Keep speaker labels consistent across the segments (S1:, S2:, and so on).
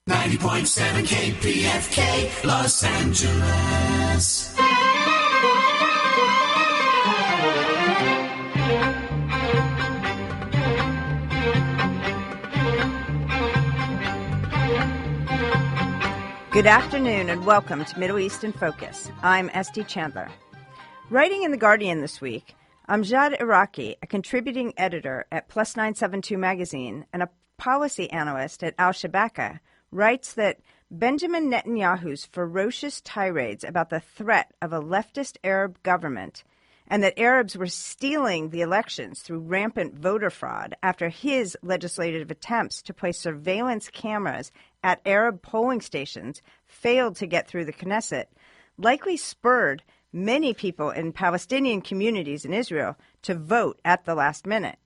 S1: 90.7 KPFK, Los Angeles.
S2: Good afternoon and welcome to Middle East in Focus. I'm Esty Chandler. Writing in The Guardian this week, Amjad Iraqi, a contributing editor at Plus 972 magazine and a policy analyst at Al-Shabaka, writes that Benjamin Netanyahu's ferocious tirades about the threat of a leftist Arab government and that Arabs were stealing the elections through rampant voter fraud after his legislative attempts to place surveillance cameras at Arab polling stations failed to get through the Knesset, likely spurred many people in Palestinian communities in Israel to vote at the last minute.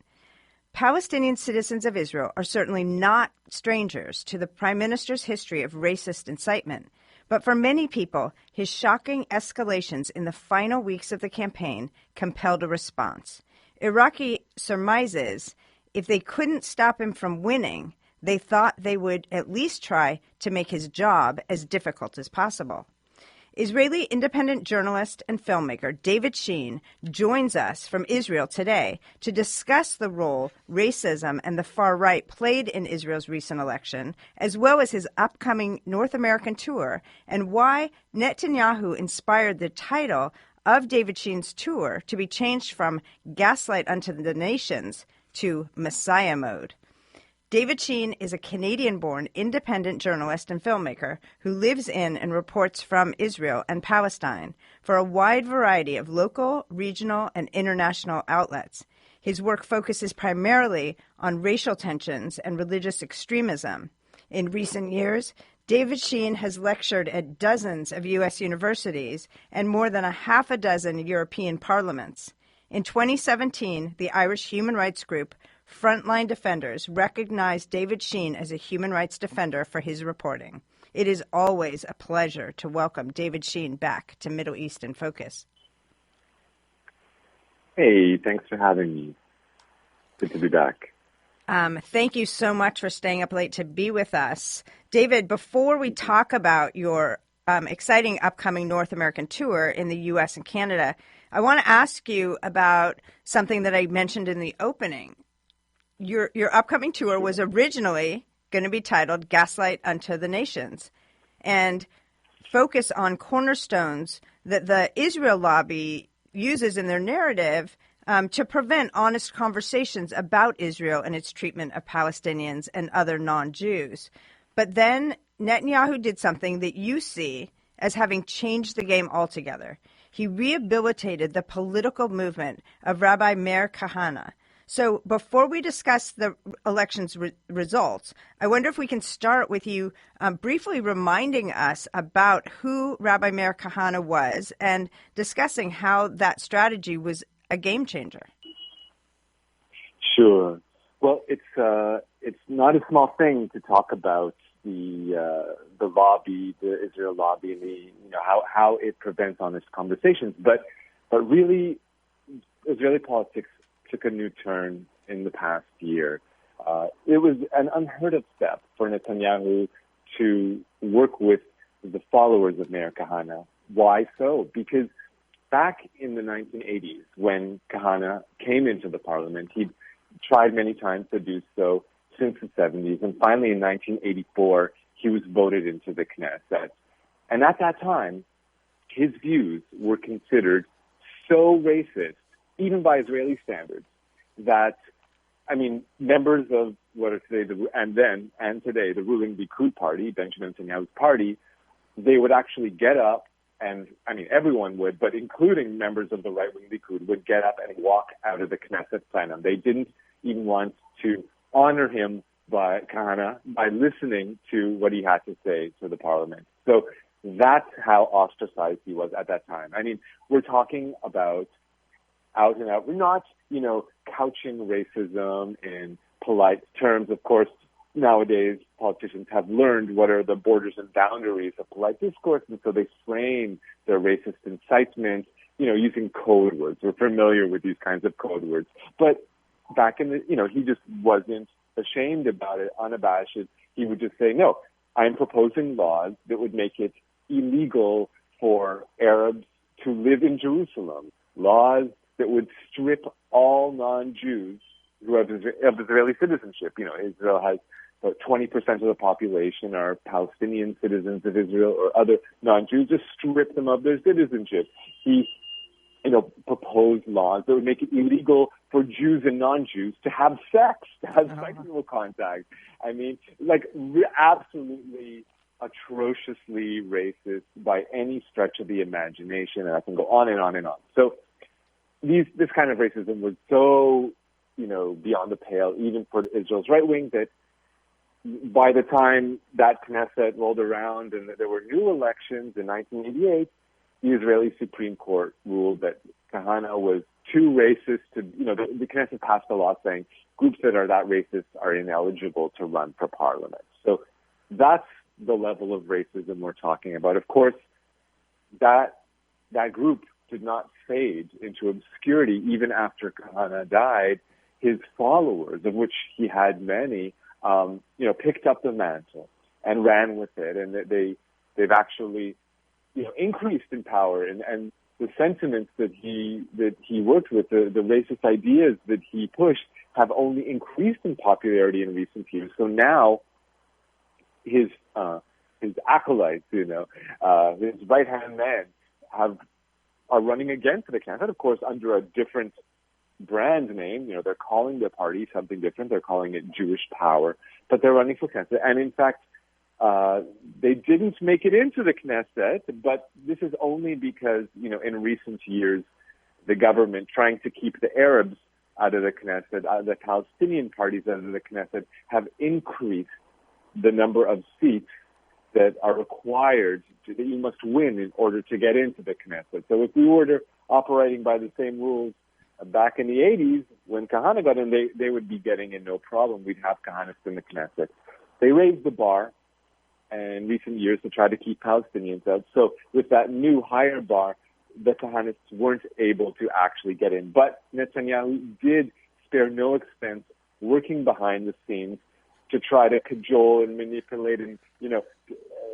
S2: Palestinian citizens of Israel are certainly not strangers to the Prime Minister's history of racist incitement, but for many people, his shocking escalations in the final weeks of the campaign compelled a response. Iraqi surmises if they couldn't stop him from winning, they thought they would at least try to make his job as difficult as possible. Israeli independent journalist and filmmaker David Sheen joins us from Israel today to discuss the role racism and the far right played in Israel's recent election, as well as his upcoming North American tour, and why Netanyahu inspired the title of David Sheen's tour to be changed from Gaslight Unto the Nations to Messiah Mode. David Sheen is a Canadian-born independent journalist and filmmaker who lives in and reports from Israel and Palestine for a wide variety of local, regional, and international outlets. His work focuses primarily on racial tensions and religious extremism. In recent years, David Sheen has lectured at dozens of U.S. universities and more than a half a dozen European parliaments. In 2017, the Irish human rights group Frontline Defenders recognized David Sheen as a human rights defender for his reporting. It is always a pleasure to welcome David Sheen back to Middle East in Focus.
S3: Hey, thanks for having me. Good to be back.
S2: Thank you so much for staying up late to be with us. David, before we talk about your exciting upcoming North American tour in the U.S. and Canada, I want to ask you about something that I mentioned in the opening. Your upcoming tour was originally going to be titled Gaslight Unto the Nations and focus on cornerstones that the Israel lobby uses in their narrative to prevent honest conversations about Israel and its treatment of Palestinians and other non-Jews. But then Netanyahu did something that you see as having changed the game altogether. He rehabilitated the political movement of Rabbi Meir Kahane. So before we discuss the election's results, I wonder if we can start with you briefly reminding us about who Rabbi Meir Kahane was and discussing how that strategy was a game changer.
S3: Sure. Well, it's not a small thing to talk about the lobby, the Israel lobby, and how it prevents honest conversations. But really, Israeli politics took a new turn in the past year. It was an unheard of step for Netanyahu to work with the followers of Meir Kahane. Why so? Because back in the 1980s, when Kahane came into the parliament, he tried many times to do so since the 70s, and finally in 1984, he was voted into the Knesset. And at that time, his views were considered so racist, even by Israeli standards, that, members of what are today today the ruling Likud party, Benjamin Netanyahu's party, they would actually get up and, everyone would, but including members of the right-wing Likud would get up and walk out of the Knesset plenum. They didn't even want to honor him by listening to what he had to say to the parliament. So that's how ostracized he was at that time. We're talking about out and out. We're not, couching racism in polite terms. Of course, nowadays politicians have learned what are the borders and boundaries of polite discourse, and so they frame their racist incitement, using code words. We're familiar with these kinds of code words. But back in the, he just wasn't ashamed about it, unabashed. He would just say, no, I'm proposing laws that would make it illegal for Arabs to live in Jerusalem, laws that would strip all non-Jews who have Israeli citizenship. Israel has about 20% of the population are Palestinian citizens of Israel or other non-Jews, just strip them of their citizenship. He, proposed laws that would make it illegal for Jews and non-Jews to have sex, to have sexual contact. I mean, absolutely atrociously racist by any stretch of the imagination, and I can go on and on and on. So this kind of racism was so, beyond the pale, even for Israel's right wing, that by the time that Knesset rolled around and there were new elections in 1988, the Israeli Supreme Court ruled that Kahane was too racist to, the Knesset passed a law saying groups that are that racist are ineligible to run for parliament. So that's the level of racism we're talking about. Of course, that group did not fade into obscurity even after Kahane died. His followers, of which he had many, picked up the mantle and ran with it, and they've actually, increased in power, and the sentiments that he worked with, the racist ideas that he pushed, have only increased in popularity in recent years. So now his acolytes, his right-hand men are running again for the Knesset, of course, under a different brand name. They're calling their party something different. They're calling it Jewish Power, but they're running for Knesset. And in fact, they didn't make it into the Knesset, but this is only because, in recent years, the government, trying to keep the Arabs out of the Knesset, the Palestinian parties out of the Knesset, have increased the number of seats that are required that you must win in order to get into the Knesset. So if we were operating by the same rules back in the 80s, when Kahane got in, they would be getting in no problem. We'd have Kahanists in the Knesset. They raised the bar in recent years to try to keep Palestinians out. So with that new higher bar, the Kahanists weren't able to actually get in. But Netanyahu did spare no expense working behind the scenes to try to cajole and manipulate and,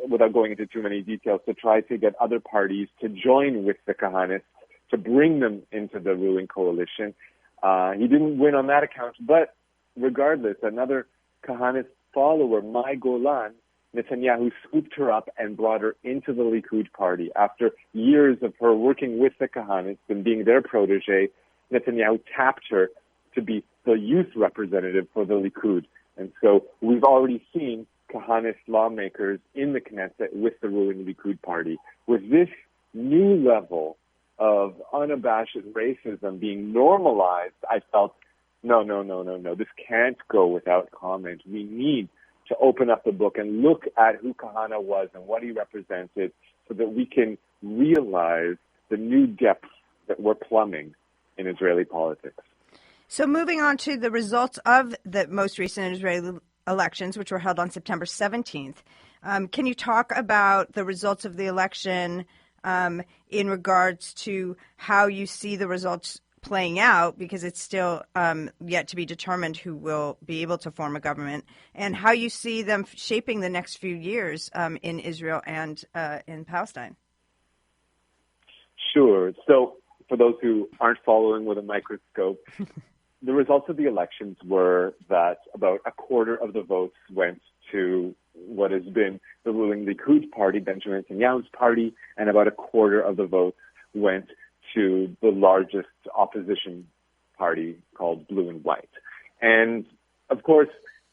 S3: without going into too many details, to try to get other parties to join with the Kahanists to bring them into the ruling coalition. He didn't win on that account, but regardless, another Kahanist follower, Mai Golan, Netanyahu scooped her up and brought her into the Likud party. After years of her working with the Kahanists and being their protege, Netanyahu tapped her to be the youth representative for the Likud. And so we've already seen Kahanist lawmakers in the Knesset with the ruling Likud party. With this new level of unabashed racism being normalized, I felt, no, this can't go without comment. We need to open up the book and look at who Kahane was and what he represented so that we can realize the new depths that we're plumbing in Israeli politics.
S2: So moving on to the results of the most recent Israeli elections, which were held on September 17th, can you talk about the results of the election in regards to how you see the results playing out, because it's still yet to be determined who will be able to form a government, and how you see them shaping the next few years in Israel and in Palestine?
S3: Sure. So for those who aren't following with a microscope, the results of the elections were that about a quarter of the votes went to what has been the ruling Likud party, Benjamin Netanyahu's party, and about a quarter of the votes went to the largest opposition party called Blue and White. And of course,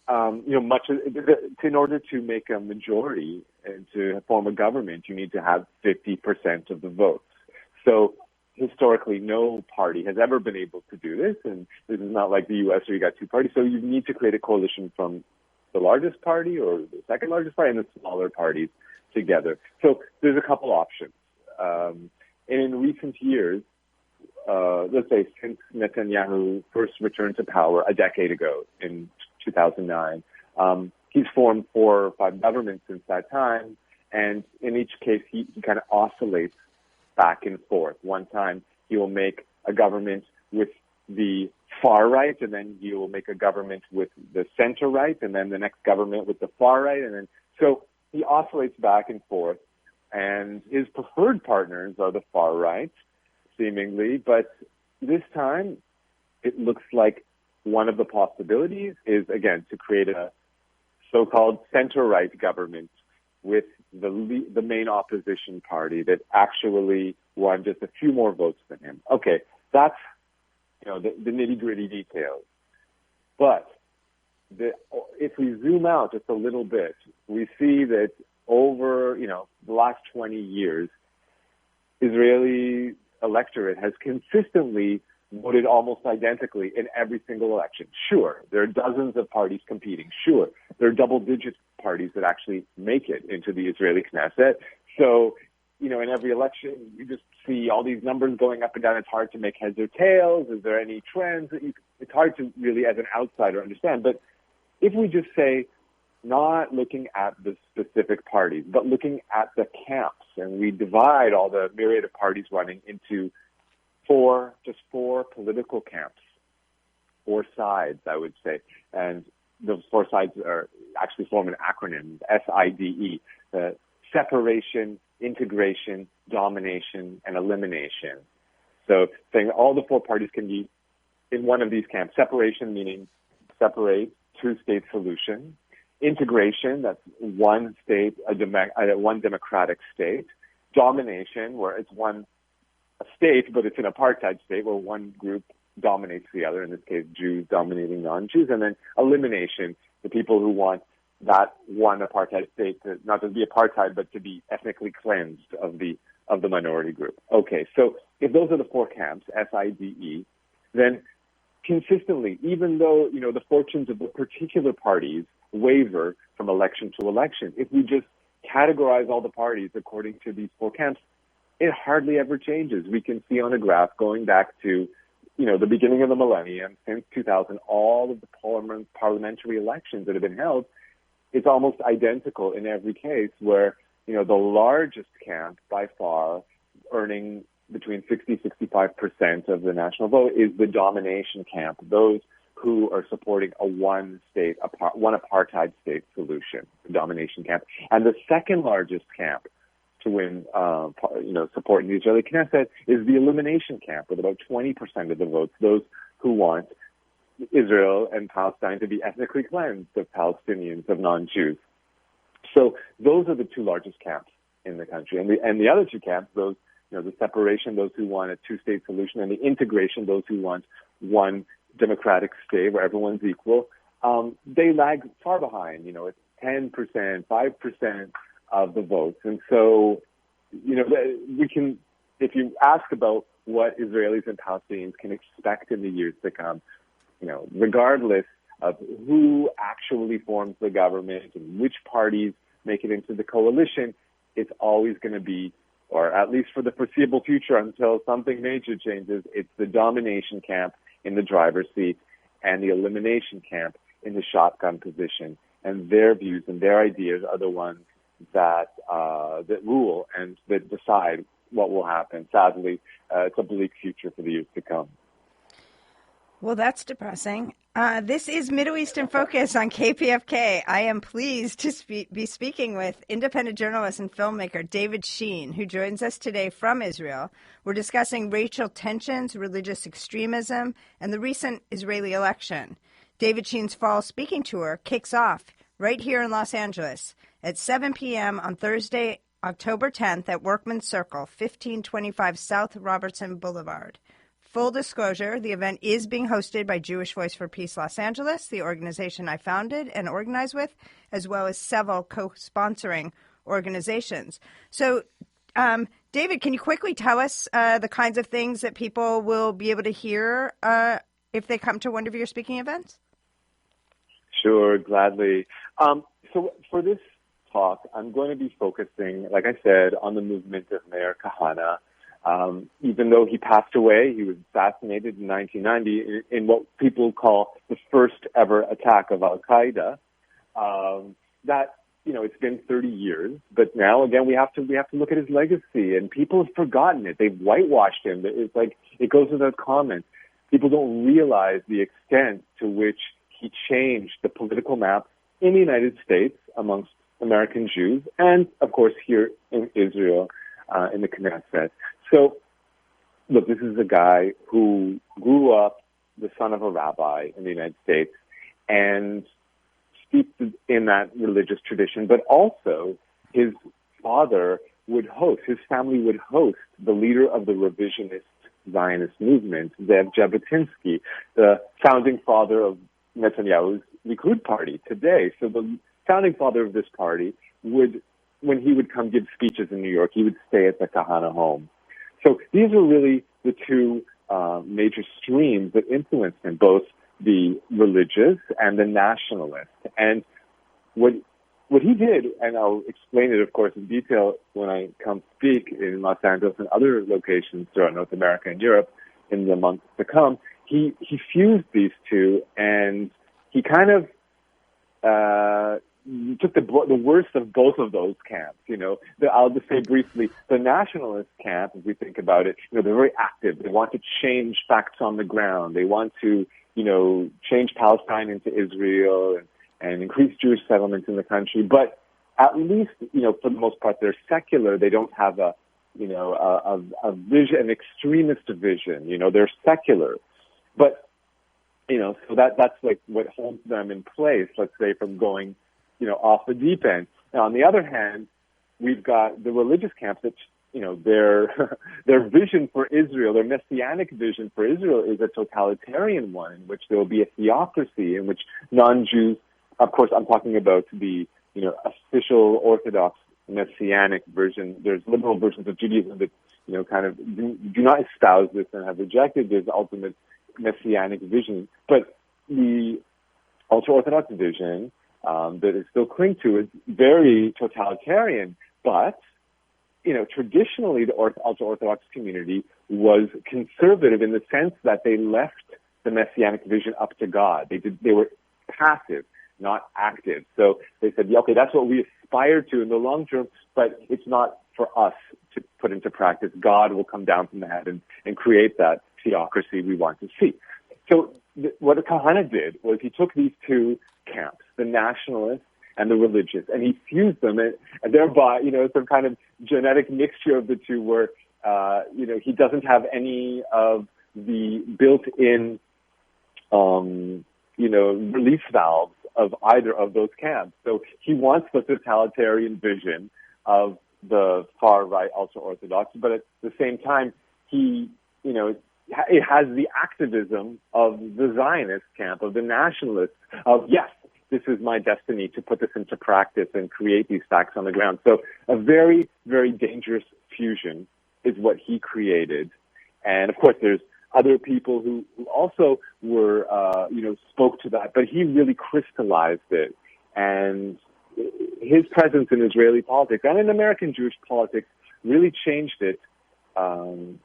S3: in order to make a majority and to form a government, you need to have 50% of the votes. So historically, no party has ever been able to do this, and this is not like the U.S. where you got two parties. So you need to create a coalition from the largest party or the second largest party and the smaller parties together. So there's a couple options. And in recent years, let's say since Netanyahu first returned to power a decade ago in 2009, he's formed 4 or 5 governments since that time, and in each case he kind of oscillates back and forth. One time he will make a government with the far right, and then he will make a government with the center right, and then the next government with the far right, and then so he oscillates back and forth, and his preferred partners are the far right, seemingly. But this time, it looks like one of the possibilities is, again, to create a so-called center-right government with the main opposition party that actually won just a few more votes than him. Okay, that's the nitty-gritty details. But if we zoom out just a little bit, we see that over the last 20 years, Israeli electorate has consistently voted almost identically in every single election. Sure, there are dozens of parties competing. Sure, there are double-digit parties that actually make it into the Israeli Knesset. So, in every election, you just see all these numbers going up and down. It's hard to make heads or tails. Is there any trends? It's hard to really, as an outsider, understand. But if we just say, not looking at the specific parties, but looking at the camps, and we divide all the myriad of parties running into four political camps, four sides, I would say. And those four sides are actually form an acronym, SIDE, separation, integration, domination, and elimination. So saying all the four parties can be in one of these camps. Separation meaning separate, two-state solution. Integration, that's one state, one democratic state. Domination, where it's a state, but it's an apartheid state where one group dominates the other, in this case, Jews dominating non-Jews. And then elimination, the people who want that one apartheid state to not just be apartheid, but to be ethnically cleansed of the minority group. Okay, so if those are the four camps, SIDE, then consistently, even though, the fortunes of the particular parties waver from election to election, if we just categorize all the parties according to these four camps, it hardly ever changes. We can see on a graph going back to, the beginning of the millennium, since 2000, all of the parliamentary elections that have been held, it's almost identical in every case where, the largest camp by far, earning between 65% of the national vote, is the domination camp, those who are supporting a one apartheid state solution, the domination camp. And the second largest camp to win, support in the Israeli Knesset is the elimination camp, with about 20% of the votes, those who want Israel and Palestine to be ethnically cleansed of Palestinians, of non-Jews. So those are the two largest camps in the country. And the other two camps, those, the separation, those who want a two-state solution, and the integration, those who want one democratic state where everyone's equal, they lag far behind. It's 10%, 5% of the votes. And so, we can, if you ask about what Israelis and Palestinians can expect in the years to come, regardless of who actually forms the government and which parties make it into the coalition, it's always going to be, or at least for the foreseeable future until something major changes, it's the domination camp in the driver's seat and the elimination camp in the shotgun position. And their views and their ideas are the ones that rule and that decide what will happen. Sadly, it's a bleak future for the years to come.
S2: Well, that's depressing. This is Middle East in Focus on KPFK. I am pleased to be speaking with independent journalist and filmmaker David Sheen, who joins us today from Israel. We're discussing racial tensions, religious extremism, and the recent Israeli election. David Sheen's fall speaking tour kicks off right here in Los Angeles at 7 p.m. on Thursday, October 10th at Workman's Circle, 1525 South Robertson Boulevard. Full disclosure, the event is being hosted by Jewish Voice for Peace Los Angeles, the organization I founded and organized with, as well as several co-sponsoring organizations. So, David, can you quickly tell us the kinds of things that people will be able to hear if they come to one of your speaking events?
S3: Sure, gladly. So for this talk, I'm going to be focusing, like I said, on the movement of Mayor Kahane. Even though he passed away, he was assassinated in 1990 in what people call the first ever attack of Al-Qaeda. It's been 30 years, but now again we have to look at his legacy, and people have forgotten it. They've whitewashed him. It's like it goes without comment. People don't realize the extent to which he changed the political map in the United States amongst American Jews, and of course here in Israel, in the Knesset. So, look, this is a guy who grew up the son of a rabbi in the United States and steeped in that religious tradition, but also his father his family would host the leader of the revisionist Zionist movement, Zev Jabotinsky, the founding father of Netanyahu's Likud party today. So the founding father of this party when he would come give speeches in New York, he would stay at the Kahane home. So these are really the two major streams that influenced him, both the religious and the nationalist. And what he did, and I'll explain it, of course, in detail when I come speak in Los Angeles and other locations throughout North America and Europe in the months to come, he fused these two, and he kind of took the worst of both of those camps. I'll just say briefly, the nationalist camp, if we think about it, they're very active. They want to change facts on the ground. They want to, change Palestine into Israel and increase Jewish settlements in the country. But at least, for the most part, they're secular. They don't have a vision, an extremist vision. They're secular. But, so that's like what holds them in place, let's say, from going, off the deep end. Now, on the other hand, we've got the religious camps that, their vision for Israel, their messianic vision for Israel is a totalitarian one in which there will be a theocracy in which non-Jews, of course, I'm talking about the, official Orthodox messianic version. There's liberal versions of Judaism that, kind of do not espouse this and have rejected this ultimate messianic vision. But the ultra-Orthodox vision that is still cling to is very totalitarian. But, traditionally the ultra-Orthodox community was conservative in the sense that they left the messianic vision up to God. They were passive, not active. So they said, okay, that's what we aspire to in the long term, but it's not for us to put into practice. God will come down from the heavens and create that theocracy we want to see. So what Kahane did was he took these two camps, the nationalists and the religious, and he fused them, and thereby, some kind of genetic mixture of the two where, he doesn't have any of the built-in, release valves of either of those camps. So he wants the totalitarian vision of the far-right ultra-Orthodox, but at the same time, it has the activism of the Zionist camp, of the nationalists, of, yes, this is my destiny to put this into practice and create these facts on the ground. So a very, very dangerous fusion is what he created. And of course, there's other people who also were, spoke to that, but he really crystallized it. And his presence in Israeli politics and in American Jewish politics really changed it, to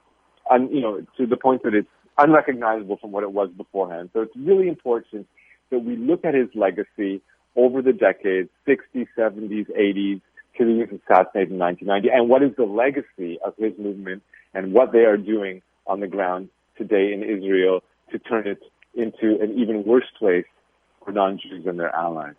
S3: the point that it's unrecognizable from what it was beforehand. So it's really important that we look at his legacy over the decades, 60s, 70s, 80s, till he was assassinated in 1990, and what is the legacy of his movement and what they are doing on the ground today in Israel to turn it into an even worse place for non-Jews and their allies.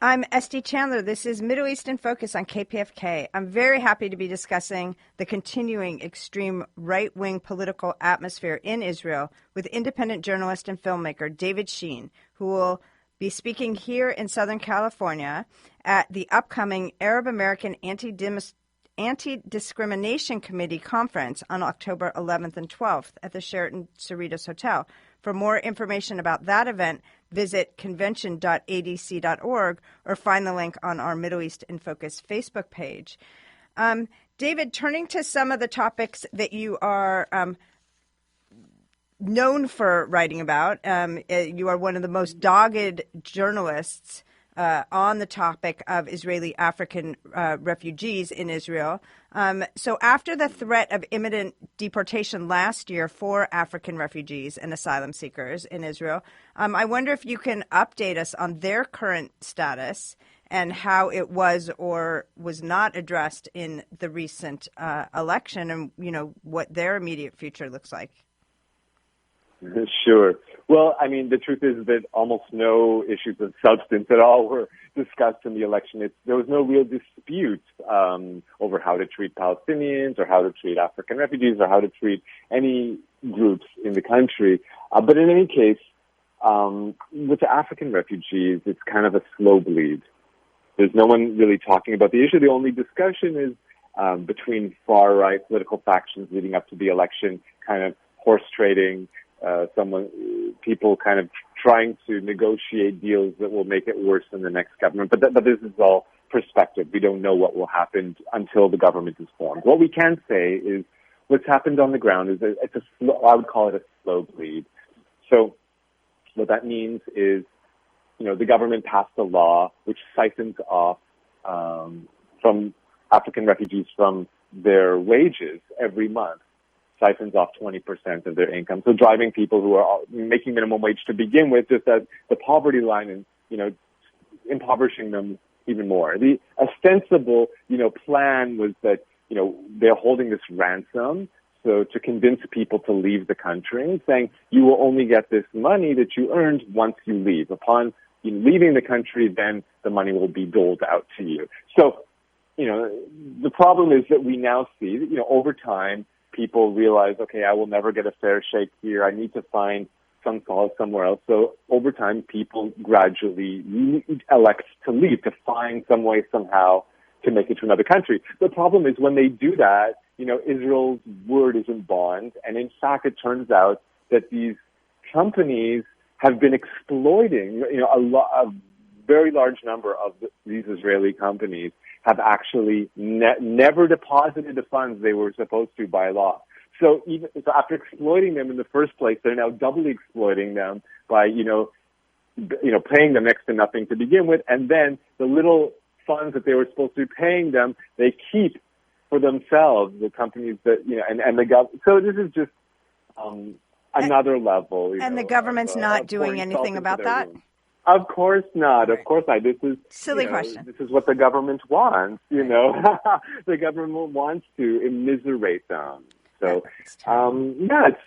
S2: I'm Esty Chandler. This is Middle East in Focus on KPFK. I'm very happy to be discussing the continuing extreme right-wing political atmosphere in Israel with independent journalist and filmmaker David Sheen, who will be speaking here in Southern California at the upcoming Arab American Anti-Discrimination Committee Conference on October 11th and 12th at the Sheraton Cerritos Hotel. For more information about that event, visit convention.adc.org or find the link on our Middle East in Focus Facebook page. David, turning to some of the topics that you are known for writing about, you are one of the most dogged journalists on the topic of Israeli African refugees in Israel. So after the threat of imminent deportation last year for African refugees and asylum seekers in Israel, I wonder if you can update us on their current status and how it was or was not addressed in the recent election and, what their immediate future looks like.
S3: Sure. Well, the truth is that almost no issues of substance at all were discussed in the election. There was no real dispute over how to treat Palestinians or how to treat African refugees or how to treat any groups in the country. But in any case, with the African refugees, it's kind of a slow bleed. There's no one really talking about the issue. The only discussion is between far-right political factions leading up to the election, kind of horse trading, people kind of trying to negotiate deals that will make it worse in the next government. But this is all perspective. We don't know what will happen until the government is formed. What we can say is what's happened on the ground is I would call it a slow bleed. So what that means is, the government passed a law which siphons off from African refugees from their wages every month, siphons off 20% of their income. So driving people who are making minimum wage to begin with just as the poverty line and, impoverishing them even more. The ostensible, plan was that, they're holding this ransom. So to convince people to leave the country, saying you will only get this money that you earned once you leave. Upon leaving the country, then the money will be doled out to you. So, the problem is that we now see that, over time, people realize, okay, I will never get a fair shake here. I need to find some solace somewhere else. So over time, people gradually elect to leave, to find some way somehow to make it to another country. The problem is when they do that, Israel's word isn't bond. And in fact, it turns out that these companies have been exploiting, a very large number of these Israeli companies have actually never deposited the funds they were supposed to by law. So after exploiting them in the first place, they're now doubly exploiting them by, paying them next to nothing to begin with. And then the little funds that they were supposed to be paying them, they keep for themselves, the companies that, and the government. So this is just another level.
S2: And the government's not doing anything about that?
S3: Of course not.
S2: Right.
S3: Of course not. This is
S2: silly question.
S3: This is what the government wants. The government wants to immiserate them. So, it's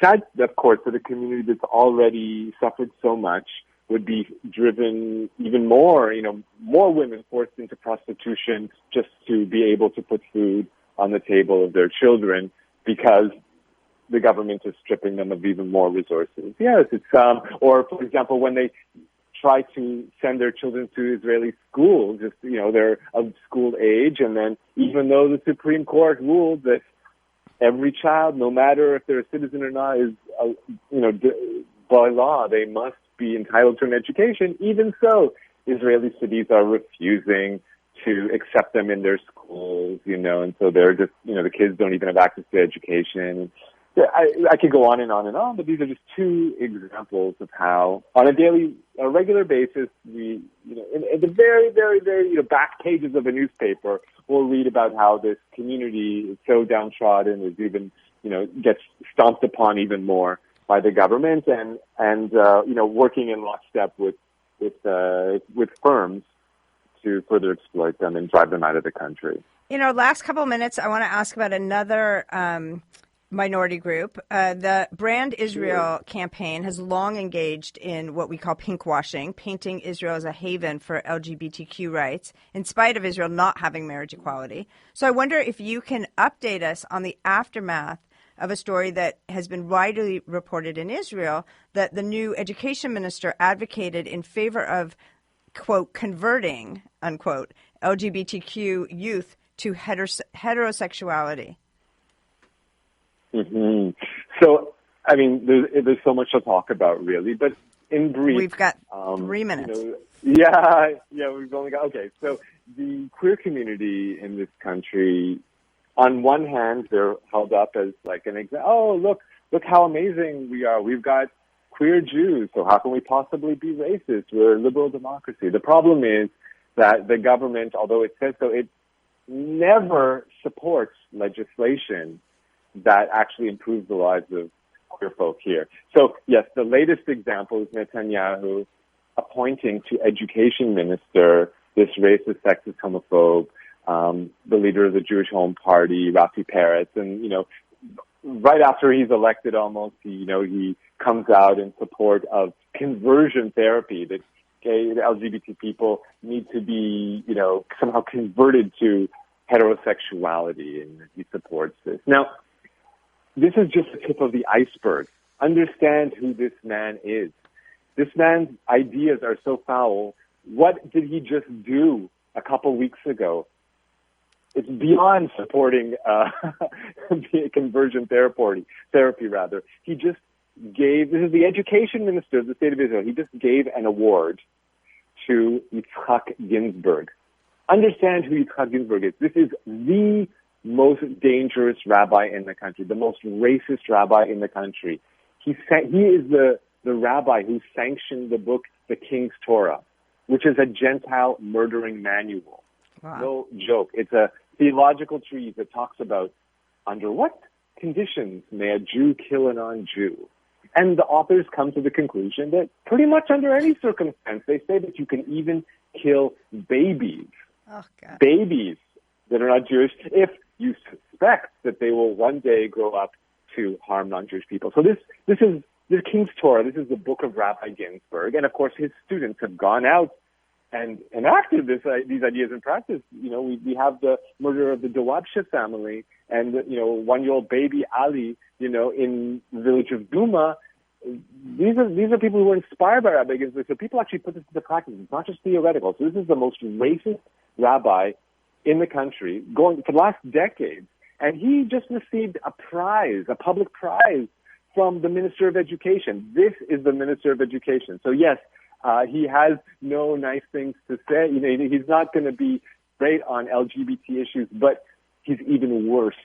S3: sad, of course, that a community that's already suffered so much would be driven even more. More women forced into prostitution just to be able to put food on the table of their children because the government is stripping them of even more resources. Yes, it's or for example, when they try to send their children to Israeli schools, they're of school age, and then even though the Supreme Court ruled that every child, no matter if they're a citizen or not, is, by law, they must be entitled to an education, even so, Israeli cities are refusing to accept them in their schools, and so they're just, the kids don't even have access to education. I could go on and on and on, but these are just two examples of how, on a regular basis, we, in the very, very, very, back pages of a newspaper, we'll read about how this community is so downtrodden, is even, gets stomped upon even more by the government, and working in lockstep with firms to further exploit them and drive them out of the country.
S2: Last couple of minutes, I want to ask about another minority group. The Brand Israel campaign has long engaged in what we call pinkwashing, painting Israel as a haven for LGBTQ rights, in spite of Israel not having marriage equality. So I wonder if you can update us on the aftermath of a story that has been widely reported in Israel, that the new education minister advocated in favor of, quote, converting, unquote, LGBTQ youth to heterosexuality.
S3: Mm-hmm. So, there's so much to talk about, really. But in brief,
S2: we've got 3 minutes.
S3: We've only got. Okay, so the queer community in this country, on one hand, they're held up as like an example. Oh, look how amazing we are. We've got queer Jews. So how can we possibly be racist? We're a liberal democracy. The problem is that the government, although it says so, it never supports legislation that actually improves the lives of queer folk here. So, yes, the latest example is Netanyahu appointing to education minister this racist, sexist, homophobe, the leader of the Jewish Home Party, Rafi Peretz. And, right after he's elected almost, he comes out in support of conversion therapy that Okay, the LGBT people need to be, somehow converted to heterosexuality, and he supports this. Now, this is just the tip of the iceberg. Understand who this man is. This man's ideas are so foul. What did he just do a couple weeks ago? It's beyond supporting conversion therapy. He just gave, this is the education minister of the state of Israel, he just gave an award to Yitzhak Ginsburg. Understand who Yitzhak Ginsburg is. This is the most dangerous rabbi in the country, the most racist rabbi in the country. He is the rabbi who sanctioned the book, The King's Torah, which is a Gentile murdering manual. Wow. No joke. It's a theological treatise that talks about under what conditions may a Jew kill a non-Jew. And the authors come to the conclusion that pretty much under any circumstance, they say that you can even kill babies.
S2: Oh, God.
S3: Babies that are not Jewish, if you suspect that they will one day grow up to harm non-Jewish people. So this is the King's Torah. This is the book of Rabbi Ginsburg. And, of course, his students have gone out and enacted these ideas in practice. We have the murder of the Dawabshe family and, 1-year-old baby Ali, in the village of Duma. These are people who were inspired by Rabbi Ginsburg. So people actually put this into practice. It's not just theoretical. So this is the most racist rabbi in the country going for the last decade. And he just received a prize, a public prize from the Minister of Education. This is the Minister of Education. So yes, he has no nice things to say. He's not going to be great on LGBT issues, but he's even worse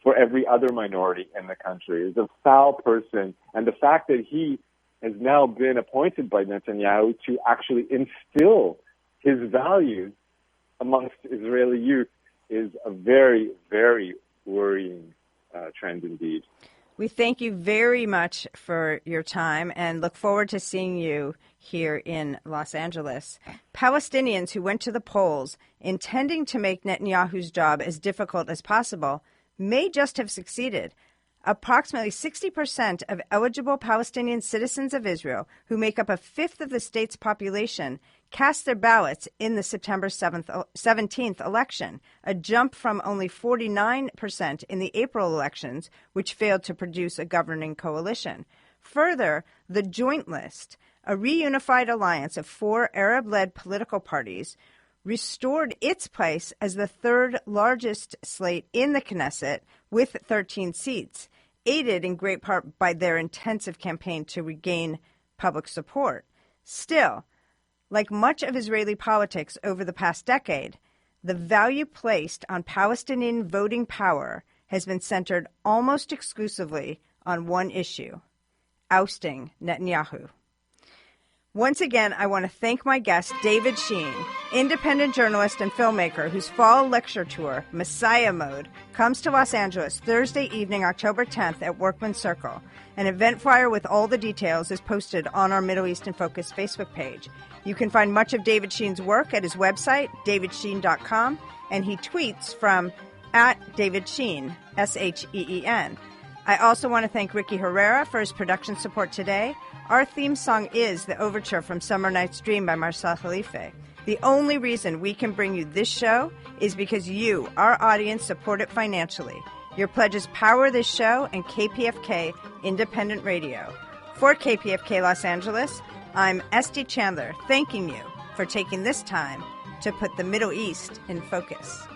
S3: for every other minority in the country. He's a foul person. And the fact that he has now been appointed by Netanyahu to actually instill his values amongst Israeli youth is a very, very worrying trend indeed.
S2: We thank you very much for your time and look forward to seeing you here in Los Angeles. Palestinians who went to the polls intending to make Netanyahu's job as difficult as possible may just have succeeded. Approximately 60% of eligible Palestinian citizens of Israel, who make up a fifth of the state's population, cast their ballots in the September 17th election, a jump from only 49% in the April elections, which failed to produce a governing coalition. Further, the Joint List, a reunified alliance of 4 Arab-led political parties, restored its place as the third largest slate in the Knesset with 13 seats, aided in great part by their intensive campaign to regain public support. Still, like much of Israeli politics over the past decade, the value placed on Palestinian voting power has been centered almost exclusively on one issue: ousting Netanyahu. Once again, I want to thank my guest, David Sheen, independent journalist and filmmaker whose fall lecture tour, Messiah Mode, comes to Los Angeles Thursday evening, October 10th at Workman Circle. An event flyer with all the details is posted on our Middle East in Focus Facebook page. You can find much of David Sheen's work at his website, davidsheen.com, and he tweets from @DavidSheen, SHEEN. I also want to thank Ricky Herrera for his production support today. Our theme song is The Overture from Summer Night's Dream by Marcel Khalife. The only reason we can bring you this show is because you, our audience, support it financially. Your pledges power this show and KPFK Independent Radio. For KPFK Los Angeles, I'm Esty Chandler, thanking you for taking this time to put the Middle East in focus.